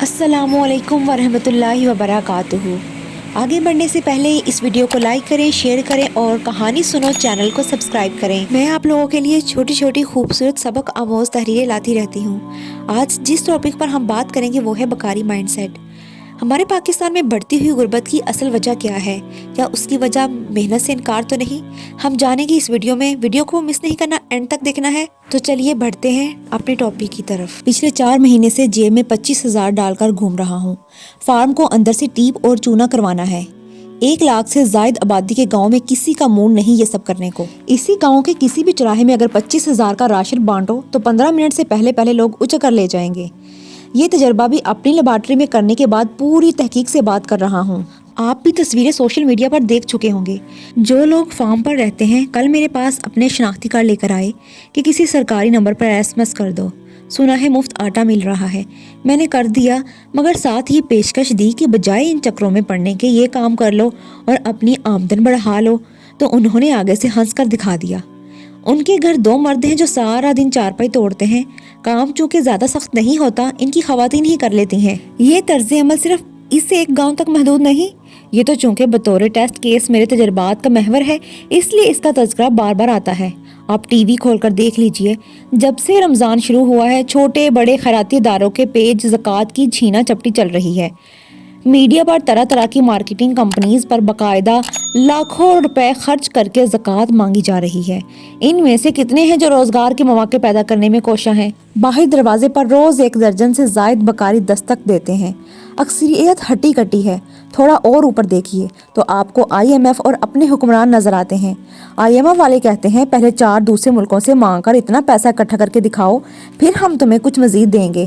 السلام علیکم ورحمۃ اللہ وبرکاتہ۔ آگے بڑھنے سے پہلے اس ویڈیو کو لائک کریں، شیئر کریں اور کہانی سنو چینل کو سبسکرائب کریں۔ میں آپ لوگوں کے لیے چھوٹی چھوٹی خوبصورت سبق آموز تحریریں لاتی رہتی ہوں۔ آج جس ٹاپک پر ہم بات کریں گے وہ ہے بکاری مائنڈ سیٹ۔ ہمارے پاکستان میں بڑھتی ہوئی غربت کی اصل وجہ کیا ہے؟ کیا اس کی وجہ محنت سے انکار تو نہیں؟ ہم جانیں گے اس ویڈیو میں۔ ویڈیو کو مس نہیں کرنا، اینڈ تک دیکھنا ہے۔ تو چلیے بڑھتے ہیں اپنے ٹاپک کی طرف۔ پچھلے 4 مہینے سے جیب میں 25,000 ڈال کر گھوم رہا ہوں۔ فارم کو اندر سے ٹیپ اور چونا کروانا ہے۔ 1 لاکھ سے زائد آبادی کے گاؤں میں کسی کا موڈ نہیں یہ سب کرنے کو۔ اسی گاؤں کے کسی بھی چوراہے میں اگر 25,000 کا راشن بانٹو تو 15 منٹ سے پہلے لوگ اچک کر لے جائیں گے۔ یہ تجربہ بھی اپنی لیبارٹری میں کرنے کے بعد پوری تحقیق سے بات کر رہا ہوں۔ آپ بھی تصویریں سوشل میڈیا پر دیکھ چکے ہوں گے۔ جو لوگ فارم پر رہتے ہیں کل میرے پاس اپنے شناختی کارڈ لے کر آئے کہ کسی سرکاری نمبر پر SMS کر دو، سنا ہے مفت آٹا مل رہا ہے۔ میں نے کر دیا، مگر ساتھ یہ پیشکش دی کہ بجائے ان چکروں میں پڑنے کے یہ کام کر لو اور اپنی آمدن بڑھا لو، تو انہوں نے آگے سے ہنس کر دکھا دیا۔ ان کے گھر 2 مرد ہیں جو سارا دن چارپائی توڑتے ہیں۔ کام چونکہ زیادہ سخت نہیں ہوتا، ان کی خواتین ہی کر لیتی ہیں۔ یہ طرز عمل صرف اس سے 1 گاؤں تک محدود نہیں، یہ تو چونکہ بطور ٹیسٹ کیس میرے تجربات کا محور ہے، اس لیے اس کا تذکرہ بار بار آتا ہے۔ آپ ٹی وی کھول کر دیکھ لیجئے، جب سے رمضان شروع ہوا ہے چھوٹے بڑے خیراتی اداروں کے پیج زکوٰۃ کی چھینا چپٹی چل رہی ہے۔ میڈیا پر طرح طرح کی مارکیٹنگ کمپنیز پر باقاعدہ لاکھوں روپے خرچ کر کے زکوٰۃ مانگی جا رہی ہے۔ ان میں سے کتنے ہیں جو روزگار کے مواقع پیدا کرنے میں کوشاں ہیں؟ باہر دروازے پر روز 1 درجن سے زائد بکاری دستک دیتے ہیں۔ اکثریت ہٹی کٹی ہے۔ تھوڑا اور اوپر دیکھیے تو آپ کو IMF اور اپنے حکمران نظر آتے ہیں۔ IMF والے کہتے ہیں پہلے 4 دوسرے ملکوں سے مانگ کر اتنا پیسہ اکٹھا کر کے دکھاؤ، پھر ہم تمہیں کچھ مزید دیں گے۔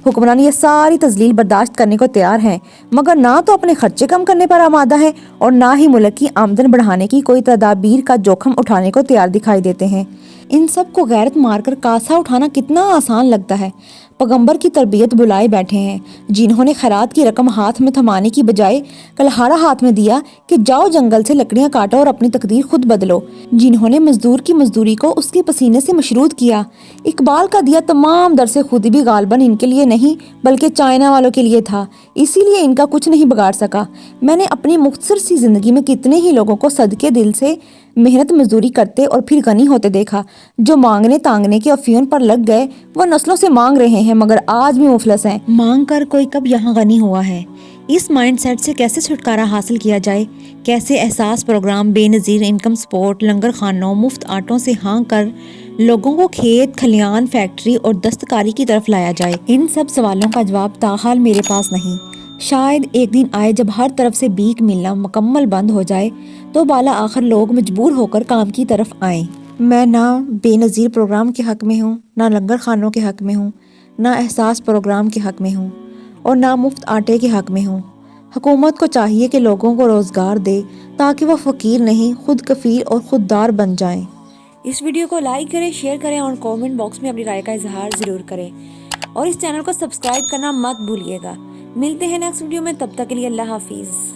حکمران یہ ساری تذلیل برداشت کرنے کو تیار ہیں، مگر نہ تو اپنے خرچے کم کرنے پر آمادہ ہیں اور نہ ہی ملک کی آمدن بڑھانے کی کوئی تدابیر کا جوخم اٹھانے کو تیار دکھائی دیتے ہیں۔ ان سب کو غیرت مار کر کاسا اٹھانا کتنا آسان لگتا ہے۔ پیغمبر کی تربیت بلائے بیٹھے ہیں، جنہوں نے خیرات کی رقم ہاتھ میں تھمانے کی بجائے کلہاڑا ہاتھ میں دیا کہ جاؤ جنگل سے لکڑیاں کاٹو اور اپنی تقدیر خود بدلو، جنہوں نے مزدور کی مزدوری کو اس کے پسینے سے مشروط کیا۔ اقبال کا دیا تمام درس خودی بھی غالباً ان کے لیے نہیں بلکہ چائنا والوں کے لیے تھا، اسی لیے ان کا کچھ نہیں بگاڑ سکا۔ میں نے اپنی مختصر سی زندگی میں کتنے ہی لوگوں کو صدقے دل سے محنت مزدوری کرتے اور پھر غنی ہوتے دیکھا۔ جو مانگنے تانگنے کے افیون پر لگ گئے وہ نسلوں سے مانگ رہے ہیں مگر آج بھی مفلس ہیں۔ مانگ کر کوئی کب یہاں غنی ہوا ہے؟ اس مائنڈ سیٹ سے کیسے چھٹکارا حاصل کیا جائے؟ کیسے احساس پروگرام، بے نظیر انکم سپورٹ، لنگر خانوں، مفت آٹوں سے ہانگ کر لوگوں کو کھیت کھلیان، فیکٹری اور دستکاری کی طرف لایا جائے؟ ان سب سوالوں کا جواب تاحال میرے پاس نہیں۔ شاید ایک دن آئے جب ہر طرف سے بھیک ملنا مکمل بند ہو جائے تو بالا آخر لوگ مجبور ہو کر کام کی طرف آئیں۔ میں نہ بے نظیر پروگرام کے حق میں ہوں، نہ لنگر خانوں کے حق میں ہوں، نہ احساس پروگرام کے حق میں ہوں اور نہ مفت آٹے کے حق میں ہوں۔ حکومت کو چاہیے کہ لوگوں کو روزگار دے تاکہ وہ فقیر نہیں، خود کفیل اور خوددار بن جائیں۔ اس ویڈیو کو لائک کریں، شیئر کریں اور کامنٹ باکس میں اپنی رائے کا اظہار ضرور کریں اور اس چینل کو سبسکرائب کرنا مت بھولیے گا۔ ملتے ہیں نیکسٹ ویڈیو میں، تب تک کے لیے اللہ حافظ۔